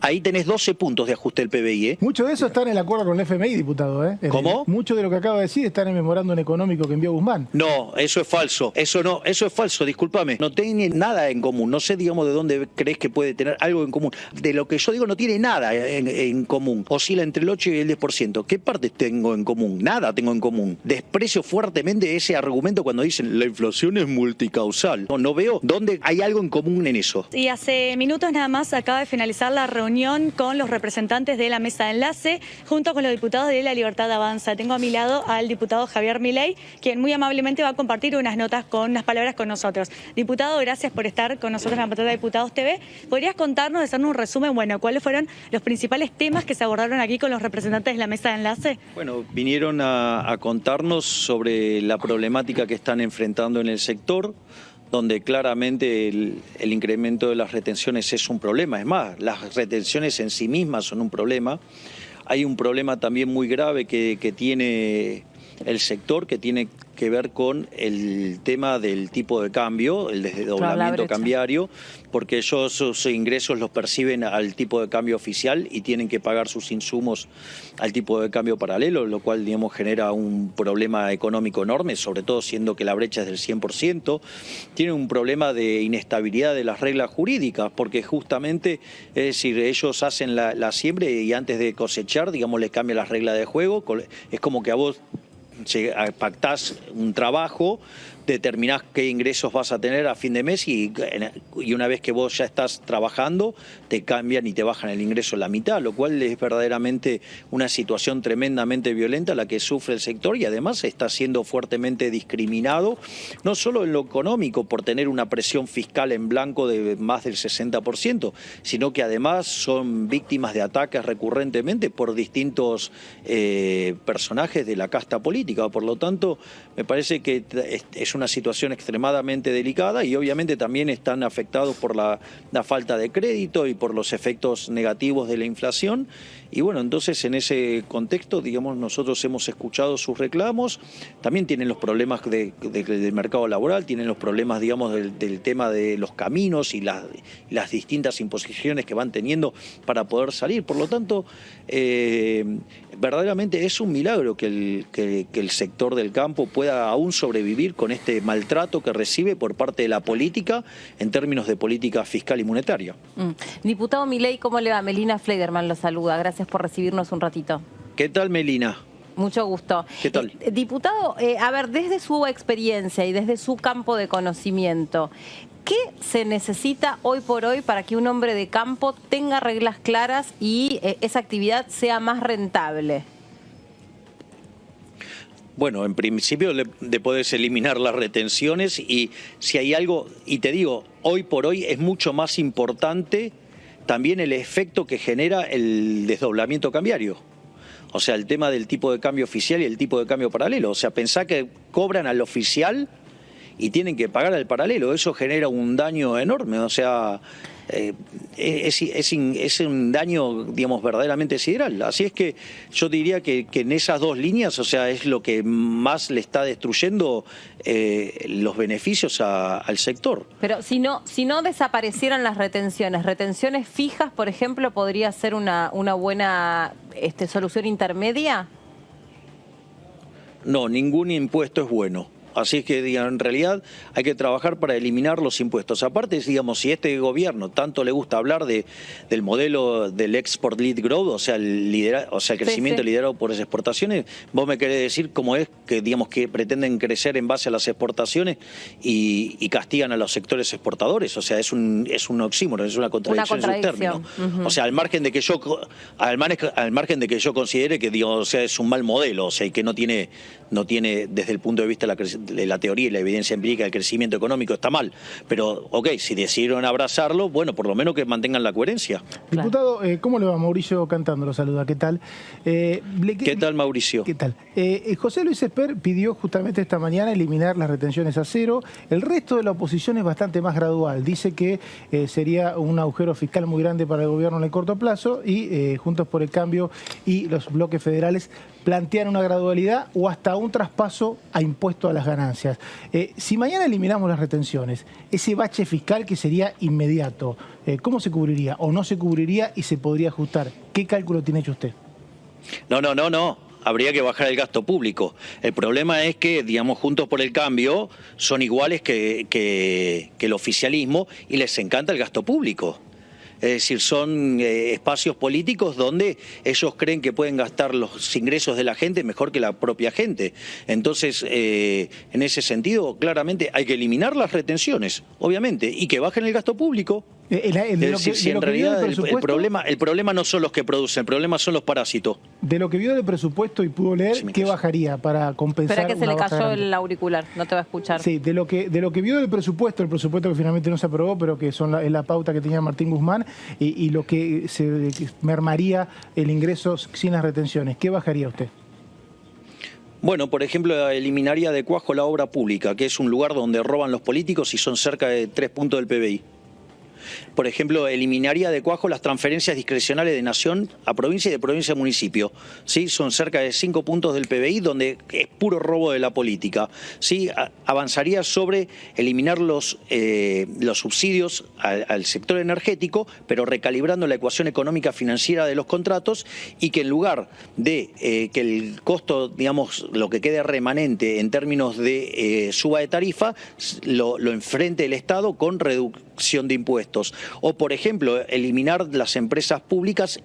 Ahí tenés 12 puntos de ajuste del PBI, ¿eh? Mucho de eso está en el acuerdo con el FMI, diputado, ¿eh? ¿Cómo? Mucho de lo que acaba de decir está en el memorándum económico que envió Guzmán. No, eso es falso. Eso no, eso es falso, discúlpame. No tiene nada en común. No sé, digamos, de dónde crees que puede tener algo en común. De lo que yo digo, no tiene nada en común. Oscila entre el 8 y el 10%. ¿Qué partes tengo en común? Nada tengo en común. Desprecio fuertemente ese argumento cuando dicen la inflación es multicausal. No veo dónde hay algo en común en eso. Y hace minutos nada más acaba de finalizar la reunión con los representantes de la mesa de enlace junto con los diputados de La Libertad Avanza. Tengo a mi lado al diputado Javier Milei, quien muy amablemente va a compartir unas notas con unas palabras con nosotros. Diputado, gracias por estar con nosotros en la pantalla de Diputados TV. ¿Podrías contarnos, hacernos un resumen, bueno, cuáles fueron los principales temas que se abordaron aquí con los representantes de la mesa de enlace? Bueno, vinieron a contarnos sobre la problemática que están enfrentando en el sector, donde claramente el incremento de las retenciones es un problema. Es más, las retenciones en sí mismas son un problema. Hay un problema también muy grave que tiene el sector, que tiene que ver con el tema del tipo de cambio, el desdoblamiento cambiario, porque ellos sus ingresos los perciben al tipo de cambio oficial y tienen que pagar sus insumos al tipo de cambio paralelo, lo cual, digamos, genera un problema económico enorme, sobre todo siendo que la brecha es del 100%. Tiene un problema de inestabilidad de las reglas jurídicas, porque justamente, es decir, ellos hacen la siembra y antes de cosechar, digamos, les cambian las reglas de juego. Es como que a vos pactás un trabajo, determinás qué ingresos vas a tener a fin de mes y una vez que vos ya estás trabajando te cambian y te bajan el ingreso en la mitad, lo cual es verdaderamente una situación tremendamente violenta la que sufre el sector y además está siendo fuertemente discriminado, no solo en lo económico por tener una presión fiscal en blanco de más del 60%, sino que además son víctimas de ataques recurrentemente por distintos personajes de la casta política. Por lo tanto, me parece que es una situación extremadamente delicada y obviamente también están afectados por la falta de crédito y por los efectos negativos de la inflación. Y bueno, entonces en ese contexto, digamos, nosotros hemos escuchado sus reclamos, también tienen los problemas del mercado laboral, tienen los problemas, digamos, del tema de los caminos y las distintas imposiciones que van teniendo para poder salir. Por lo tanto, verdaderamente es un milagro que el sector del campo pueda aún sobrevivir con este maltrato que recibe por parte de la política en términos de política fiscal y monetaria. Diputado Milei, ¿cómo le va? Melina Flederman lo saluda. Gracias por recibirnos un ratito. ¿Qué tal, Melina? Mucho gusto. ¿Qué tal? Diputado, a ver, desde su experiencia y desde su campo de conocimiento, ¿qué se necesita hoy por hoy para que un hombre de campo tenga reglas claras y esa actividad sea más rentable? Bueno, en principio de poder eliminar las retenciones y si hay algo, y te digo, hoy por hoy es mucho más importante también el efecto que genera el desdoblamiento cambiario. O sea, el tema del tipo de cambio oficial y el tipo de cambio paralelo. O sea, pensá que cobran al oficial y tienen que pagar al paralelo. Eso genera un daño enorme. O sea, es un daño, digamos, verdaderamente sideral. Así es que yo diría que en esas dos líneas, o sea, es lo que más le está destruyendo los beneficios al sector. Pero si no desaparecieran las retenciones fijas, por ejemplo, ¿podría ser una buena solución intermedia? No, ningún impuesto es bueno. Así es que, digamos, en realidad hay que trabajar para eliminar los impuestos. Aparte, digamos, si este gobierno tanto le gusta hablar del modelo del export lead growth, o sea, el crecimiento liderado por las exportaciones, vos me querés decir cómo es que, digamos, que pretenden crecer en base a las exportaciones y castigan a los sectores exportadores. O sea, es un oxímoron, es una contradicción en sus términos. O sea, al margen de que yo considere que, digamos, o sea, es un mal modelo, o sea, y que no tiene desde el punto de vista de la teoría y la evidencia empírica del crecimiento económico está mal, pero ok, si decidieron abrazarlo, bueno, por lo menos que mantengan la coherencia. Diputado, ¿cómo le va? Mauricio Cantando lo saluda, ¿qué tal? ¿Qué tal, Mauricio? ¿Qué tal? José Luis Esper pidió justamente esta mañana eliminar las retenciones a cero. El resto de la oposición es bastante más gradual. Dice que sería un agujero fiscal muy grande para el gobierno en el corto plazo y Juntos por el Cambio y los bloques federales plantean una gradualidad o hasta un traspaso a impuesto a las ganancias. Si mañana eliminamos las retenciones, ese bache fiscal que sería inmediato, ¿cómo se cubriría o no se cubriría y se podría ajustar? ¿Qué cálculo tiene hecho usted? No. Habría que bajar el gasto público. El problema es que, digamos, Juntos por el Cambio son iguales que el oficialismo y les encanta el gasto público. Es decir, son espacios políticos donde ellos creen que pueden gastar los ingresos de la gente mejor que la propia gente. Entonces, en ese sentido, claramente hay que eliminar las retenciones, obviamente, y que bajen el gasto público. Es decir, si en realidad el problema no son los que producen, el problema son los parásitos. De lo que vio del presupuesto y pudo leer, ¿qué bajaría para compensar? Espera que se le cayó el auricular, no te va a escuchar. Sí, de lo que vio del presupuesto, el presupuesto que finalmente no se aprobó, pero que es la pauta que tenía Martín Guzmán, y lo que se mermaría el ingreso sin las retenciones, ¿qué bajaría usted? Bueno, por ejemplo, eliminaría de cuajo la obra pública, que es un lugar donde roban los políticos y son cerca de 3 puntos del PBI. Por ejemplo, eliminaría de cuajo las transferencias discrecionales de nación a provincia y de provincia a municipio. ¿Sí? Son cerca de 5 puntos del PBI, donde es puro robo de la política. ¿Sí? Avanzaría sobre eliminar los subsidios al sector energético, pero recalibrando la ecuación económica financiera de los contratos, y que en lugar de que el costo, digamos, lo que quede remanente en términos de suba de tarifa, lo enfrente el Estado con reducción de impuestos. O, por ejemplo, eliminar las empresas públicas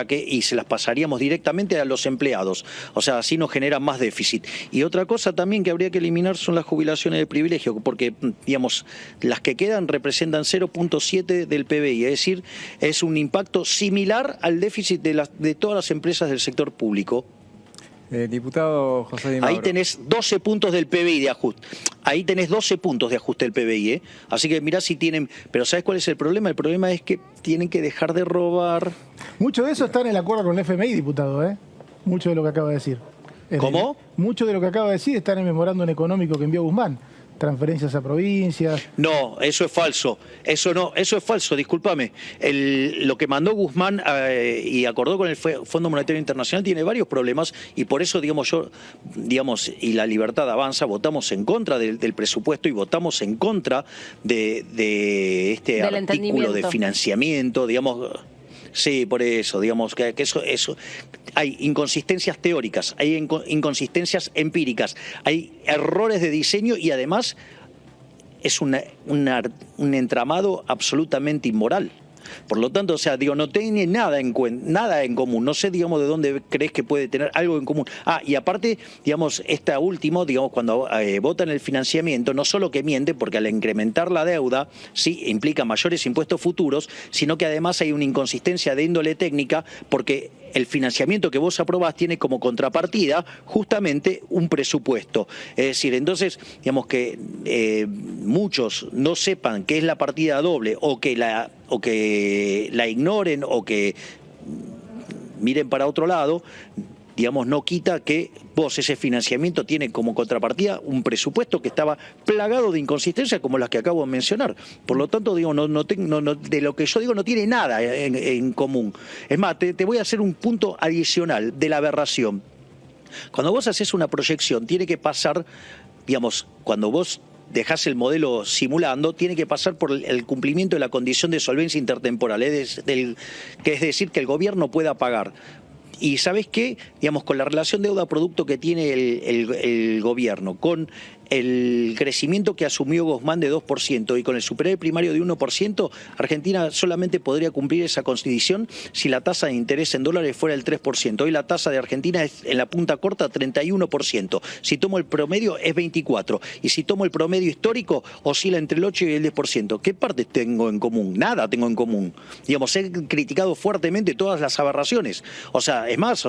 y se las pasaríamos directamente a los empleados. O sea, así nos genera más déficit. Y otra cosa también que habría que eliminar son las jubilaciones de privilegio, porque, digamos, las que quedan representan 0.7 del PBI, es decir, es un impacto similar al déficit de todas las empresas del sector público. Diputado José Di Mauro. Ahí tenés 12 puntos del PBI de ajuste. Ahí tenés 12 puntos de ajuste del PBI, ¿eh? Así que mirá si tienen... Pero ¿sabes cuál es el problema? El problema es que tienen que dejar de robar. Mucho de eso está en el acuerdo con el FMI, diputado, ¿eh? Mucho de lo que acaba de decir. ¿Cómo? Mucho de lo que acaba de decir está en el memorándum económico que envió Guzmán. Transferencias a provincias. No, eso es falso. Eso es falso, discúlpame. Lo que mandó Guzmán y acordó con el Fondo Monetario Internacional tiene varios problemas, y por eso, y la Libertad Avanza, votamos en contra del presupuesto y votamos en contra de este artículo de financiamiento, digamos. Sí, por eso, digamos que eso hay inconsistencias teóricas, hay inconsistencias empíricas, hay errores de diseño, y además es un entramado absolutamente inmoral. Por lo tanto, o sea, no tiene nada en común. No sé, digamos, de dónde crees que puede tener algo en común. Y aparte, digamos, esta última, digamos, cuando votan el financiamiento, no solo que miente, porque al incrementar la deuda, sí, implica mayores impuestos futuros, sino que además hay una inconsistencia de índole técnica, porque el financiamiento que vos aprobás tiene como contrapartida justamente un presupuesto. Es decir, entonces, digamos que muchos no sepan qué es la partida doble, o que la ignoren, o que miren para otro lado, digamos, no quita que ese financiamiento tiene como contrapartida un presupuesto que estaba plagado de inconsistencias como las que acabo de mencionar. Por lo tanto, digo, de lo que yo digo no tiene nada en común. Es más, te voy a hacer un punto adicional de la aberración. Cuando vos haces una proyección, tiene que pasar, digamos, cuando vos dejás el modelo simulando, tiene que pasar por el cumplimiento de la condición de solvencia intertemporal, que es decir, que el gobierno pueda pagar. Y ¿sabes qué? Digamos, con la relación deuda-producto que tiene el gobierno, con el crecimiento que asumió Guzmán de 2% y con el superávit primario de 1%, Argentina solamente podría cumplir esa condición si la tasa de interés en dólares fuera el 3%. Hoy la tasa de Argentina es en la punta corta 31%. Si tomo el promedio es 24%. Y si tomo el promedio histórico oscila entre el 8 y el 10%. ¿Qué partes tengo en común? Nada tengo en común. Digamos, he criticado fuertemente todas las aberraciones. O sea, es más,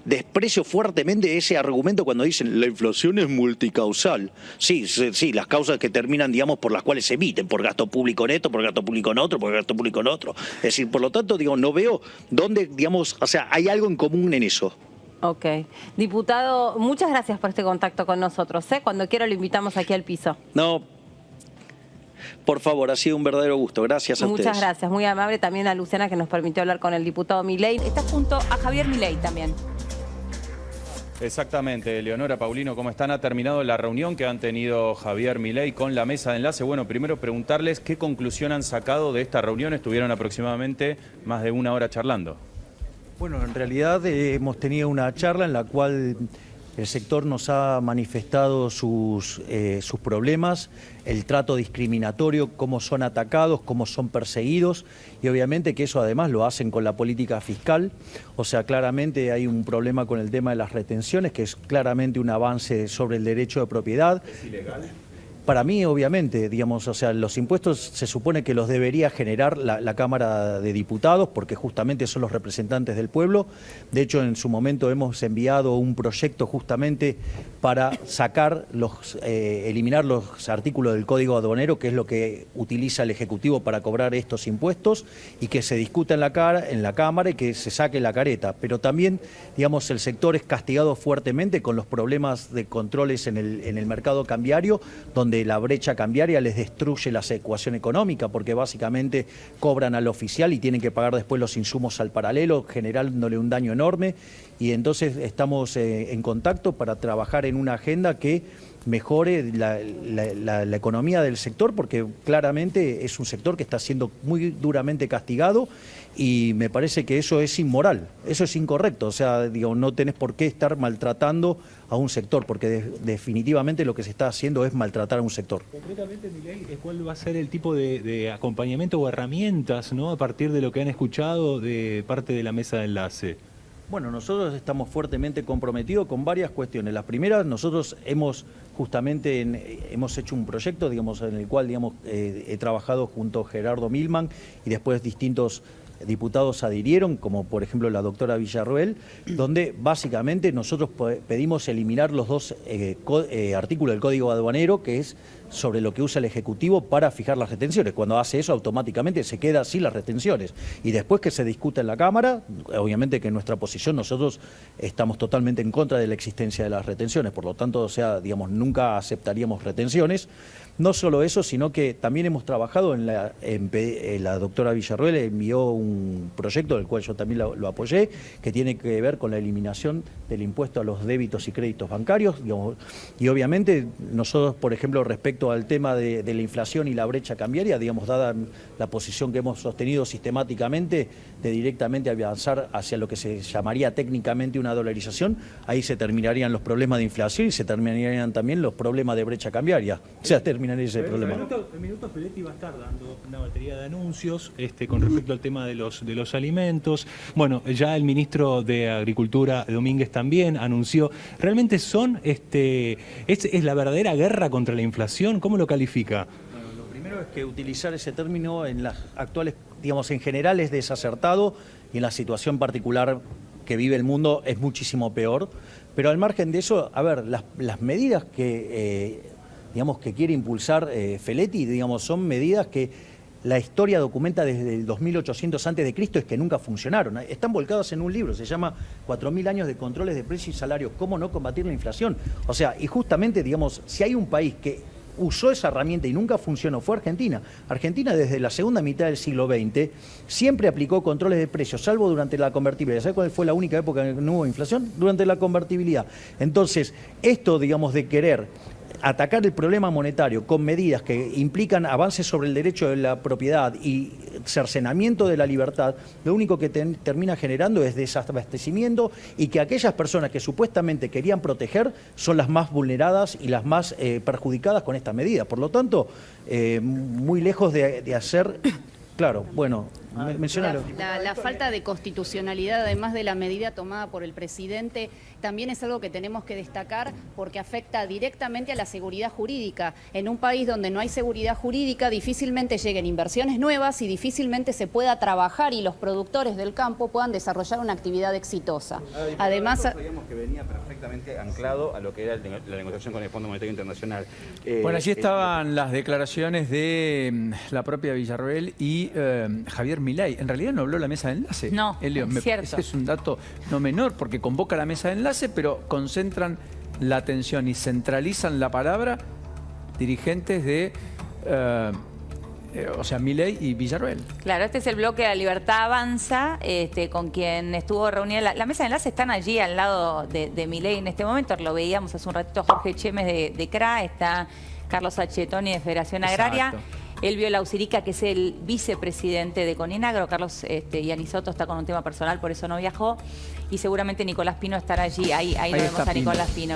desprecio fuertemente ese argumento cuando dicen la inflación es multicausal. Sí, las causas que terminan, digamos, por las cuales se emiten, por gasto público en esto, por gasto público en otro, por gasto público en otro. Es decir, por lo tanto, digo, no veo dónde, digamos, hay algo en común en eso. Ok. Diputado, muchas gracias por este contacto con nosotros, ¿eh? Cuando quiera lo invitamos aquí al piso. No, por favor, ha sido un verdadero gusto. Gracias a ustedes. Muchas gracias, muy amable también a Luciana, que nos permitió hablar con el diputado Milei. Está junto a Javier Milei también. Exactamente, Leonora, Paulino, ¿cómo están? Ha terminado la reunión que han tenido Javier Milei con la mesa de enlace. Bueno, primero preguntarles qué conclusión han sacado de esta reunión. Estuvieron aproximadamente más de una hora charlando. Bueno, en realidad hemos tenido una charla en la cual el sector nos ha manifestado sus problemas, el trato discriminatorio, cómo son atacados, cómo son perseguidos, y obviamente que eso además lo hacen con la política fiscal. O sea, claramente hay un problema con el tema de las retenciones, que es claramente un avance sobre el derecho de propiedad. ¿Es ilegal? Para mí, obviamente, digamos, o sea, los impuestos se supone que los debería generar la Cámara de Diputados, porque justamente son los representantes del pueblo. De hecho, en su momento hemos enviado un proyecto justamente para eliminar los artículos del Código Aduanero, que es lo que utiliza el Ejecutivo para cobrar estos impuestos, y que se discuta en la Cámara y que se saque la careta. Pero también, digamos, el sector es castigado fuertemente con los problemas de controles en el mercado cambiario, donde la brecha cambiaria les destruye la ecuación económica, porque básicamente cobran al oficial y tienen que pagar después los insumos al paralelo, generándole un daño enorme. Y entonces estamos en contacto para trabajar en una agenda que mejore la economía del sector, porque claramente es un sector que está siendo muy duramente castigado, y me parece que eso es inmoral, eso es incorrecto. O sea, digo, no tenés por qué estar maltratando a un sector, porque definitivamente lo que se está haciendo es maltratar a un sector. Concretamente, Milei, ¿cuál va a ser el tipo de acompañamiento o herramientas, ¿no?, a partir de lo que han escuchado de parte de la mesa de enlace? Bueno, nosotros estamos fuertemente comprometidos con varias cuestiones. Las primeras, nosotros hemos hecho un proyecto, digamos, en el cual, digamos, he trabajado junto a Gerardo Milman, y después distintos diputados adhirieron, como por ejemplo la doctora Villarroel, donde básicamente nosotros pedimos eliminar los dos artículos del Código Aduanero, que es sobre lo que usa el Ejecutivo para fijar las retenciones. Cuando hace eso, automáticamente se queda sin las retenciones. Y después que se discuta en la Cámara, obviamente que en nuestra posición nosotros estamos totalmente en contra de la existencia de las retenciones. Por lo tanto, o sea, digamos, nunca aceptaríamos retenciones. No solo eso, sino que también hemos trabajado la doctora Villarroel envió un proyecto del cual yo también lo apoyé, que tiene que ver con la eliminación del impuesto a los débitos y créditos bancarios, digamos, y obviamente nosotros, por ejemplo, respecto al tema de la inflación y la brecha cambiaria, digamos, dada la posición que hemos sostenido sistemáticamente de directamente avanzar hacia lo que se llamaría técnicamente una dolarización, ahí se terminarían los problemas de inflación y se terminarían también los problemas de brecha cambiaria. O sea, terminaría ese problema. En minutos Feletti va a estar dando una batería de anuncios con respecto al tema de los alimentos. Bueno, ya el ministro de Agricultura, Domínguez, también anunció. ¿Realmente es la verdadera guerra contra la inflación? ¿Cómo lo califica? Bueno, lo primero es que utilizar ese término en las actuales, digamos, en general es desacertado, y en la situación particular que vive el mundo es muchísimo peor. Pero al margen de eso, a ver, las medidas que quiere impulsar Feletti, digamos, son medidas que la historia documenta desde el 2800 a.C., es que nunca funcionaron. Están volcadas en un libro, se llama 4000 años de controles de precios y salarios, cómo no combatir la inflación. O sea, y justamente, digamos, si hay un país que usó esa herramienta y nunca funcionó, fue Argentina. Argentina, desde la segunda mitad del siglo XX, siempre aplicó controles de precios, salvo durante la convertibilidad. ¿Sabes cuál fue la única época en que no hubo inflación? Durante la convertibilidad. Entonces, esto, digamos, de querer atacar el problema monetario con medidas que implican avances sobre el derecho de la propiedad y cercenamiento de la libertad, lo único que termina generando es desabastecimiento, y que aquellas personas que supuestamente querían proteger son las más vulneradas y las más perjudicadas con esta medida. Por lo tanto, muy lejos de hacer... Claro, bueno, mencionalo. La falta de constitucionalidad, además de la medida tomada por el presidente, también es algo que tenemos que destacar, porque afecta directamente a la seguridad jurídica. En un país donde no hay seguridad jurídica, difícilmente lleguen inversiones nuevas y difícilmente se pueda trabajar y los productores del campo puedan desarrollar una actividad exitosa. Además, creíamos que venía perfectamente anclado a lo que era la negociación con el Fondo Monetario Internacional. Bueno, allí estaban las declaraciones de la propia Villarroel y Javier Milei. En realidad no habló la mesa de enlace. No, Elio, es cierto. Ese es un dato no menor, porque convoca la mesa de enlace, pero concentran la atención y centralizan la palabra dirigentes de o sea, Milei y Villarruel. Claro, este es el bloque de La Libertad Avanza, con quien estuvo reunida. La mesa de enlace están allí al lado de Milei en este momento. Lo veíamos hace un ratito Jorge Chemes de CRA, está Carlos Achetoni de Federación Agraria. Exacto. Elvio Lausirica, que es el vicepresidente de Coninagro. Carlos Ianisoto está con un tema personal, por eso no viajó. Y seguramente Nicolás Pino estará allí. Ahí lo vemos a Nicolás Pino.